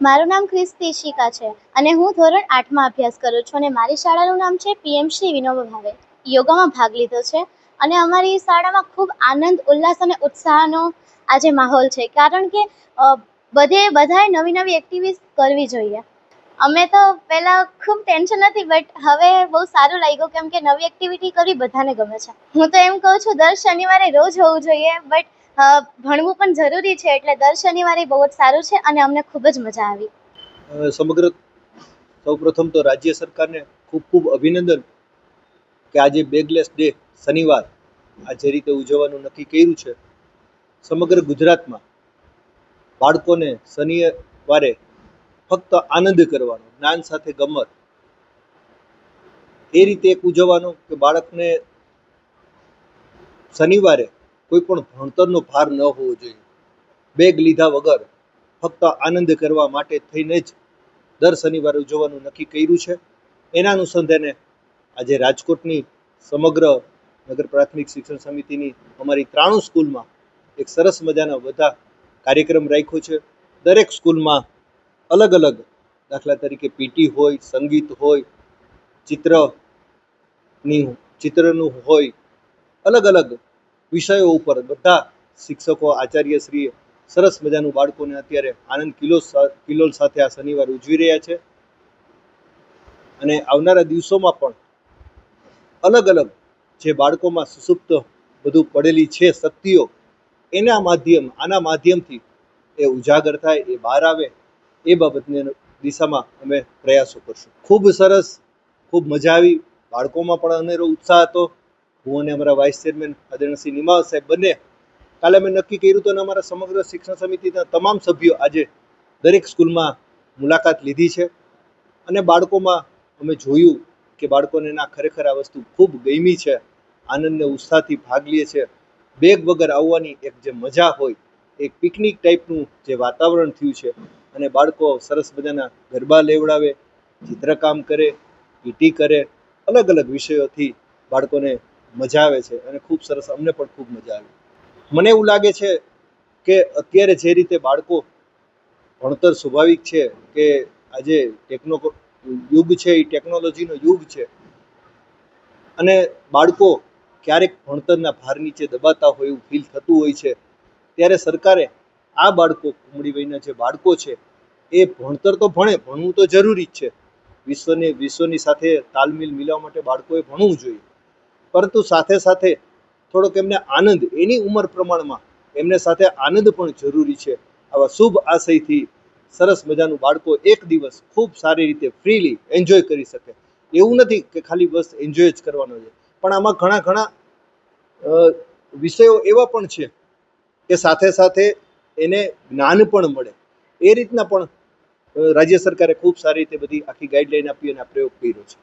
મારું નામ ક્રિસ્તી શિકા છે અને હું ધોરણ 8માં અભ્યાસ કરું છું અને મારી શાળાનું નામ છે પીએમ શ્રી વિનોબા ભાવે. યોગામાં ભાગ લીધો છે અને અમારી શાળામાં ખૂબ આનંદ, ઉલ્લાસ અને ઉત્સાહનો આજે માહોલ છે, કારણ કે બધાએ નવી નવી એક્ટિવિટીઝ કરવી જોઈએ. અમે તો પહેલાં ખૂબ ટેન્શન હતી, બટ હવે બહુ સારું લાગ્યું, કેમ કે નવી એક્ટિવિટી કરવી બધાને ગમે છે. હું તો એમ કહું છું દર શનિવારે રોજ હોવું જોઈએ, બટ ભણવું પણ જરૂરી છે, એટલે દર શનિવારે બહુ જ સારું છે અને અમને ખૂબ જ મજા આવી. સમગ્ર સૌપ્રથમ તો રાજ્ય સરકારને ખૂબ ખૂબ અભિનંદન કે આજે બેગલેસ ડે શનિવાર આ જે રીતે ઉજવવાનું નક્કી કર્યું છે. સમગ્ર ગુજરાતમાં બાળકોને શનિવારે ફક્ત આનંદ કરવાનો, જ્ઞાન સાથે ગમત, એ રીતે એક ઉજવવાનું કે બાળકને શનિવારે કોઈ પણ ભણતરનો ભાર ન હોવો જોઈએ. બેગ લીધા વગર ફક્ત આનંદ કરવા માટે થઈને જ દર શનિવારે ઉજવવાનું નક્કી કર્યું છે. એના અનુસંધાને આજે રાજકોટની સમગ્ર નગર પ્રાથમિક શિક્ષણ સમિતિની અમારી 93 સ્કૂલમાં એક સરસ મજાના બધા કાર્યક્રમ રાખ્યો છે. દરેક સ્કૂલમાં અલગ અલગ, દાખલા તરીકે પીટી હોય, સંગીત હોય, ચિત્રનું હોય, અલગ અલગ વિષયો ઉપર બધા શિક્ષકો, આચાર્યશ્રીએ સરસ મજાનું બાળકોને અત્યારે આનંદ કિલોલ સાથે આ શનિવાર ઉજવી રહ્યા છે. અને આવનારા દિવસોમાં પણ અલગ અલગ જે બાળકોમાં સુસુપ્ત બધું પડેલી છે શક્તિઓ, આના માધ્યમથી એ ઉજાગર થાય, એ બહાર આવે, એ બાબતની દિશામાં અમે પ્રયાસો કરશું. ખૂબ સરસ, ખૂબ મજા આવી. બાળકોમાં પણ અનેરો ઉત્સાહ હતો. હું અને અમારા વાઇસ ચેરમેન આદરણીય શ્રી નિમાવત સાહેબ બંને કાલે અમે નક્કી કર્યું હતું અને અમારા સમગ્ર શિક્ષણ સમિતિના તમામ સભ્યો આજે દરેક સ્કૂલમાં મુલાકાત લીધી છે. અને બાળકોમાં અમે જોયું કે બાળકોને ખરેખર આ વસ્તુ ખૂબ ગમી છે, આનંદને ઉત્સાહથી ભાગ લે છે. બેગ વગર આવવાની એક જે મજા હોય, એક પિકનિક ટાઈપનું જે વાતાવરણ થયું છે. અને બાળકો સરસ મજાના ગરબા લેવડાવે, ચિત્રકામ કરે, પીટી કરે, અલગ અલગ વિષયોથી બાળકોને મજા આવે છે અને ખૂબ સરસ, અમને પણ ખૂબ મજા આવી. મને એવું લાગે છે કે અત્યારે જે રીતે બાળકો ભણતર સ્વાભાવિક છે કે આજે યુગ છે એ ટેકનોલોજીનો યુગ છે અને બાળકો ક્યારેક ભણતરના ભાર નીચે દબાતા હોય એવું ફીલ થતું હોય છે. ત્યારે સરકારે આ બાળકો, ઉમળી વયના જે બાળકો છે, એ ભણતર તો ભણવું તો જરૂરી જ છે. વિશ્વની સાથે તાલમેલ મિલાવવા માટે બાળકોએ ભણવું જોઈએ, પરંતુ સાથે સાથે થોડોક એમને આનંદ, એની ઉંમર પ્રમાણમાં એમને સાથે આનંદ પણ જરૂરી છે. આવા શુભ આશયથી સરસ મજાનું બાળકો એક દિવસ ખૂબ સારી રીતે ફ્રીલી એન્જોય કરી શકે. એવું નથી કે ખાલી બસ એન્જોય જ કરવાનો છે, પણ આમાં ઘણા વિષયો એવા પણ છે કે સાથે સાથે એને જ્ઞાન પણ મળે. એ રીતના પણ રાજ્ય સરકારે ખૂબ સારી રીતે બધી આખી ગાઈડલાઈન આપી અને આ પ્રયોગ કર્યો છે.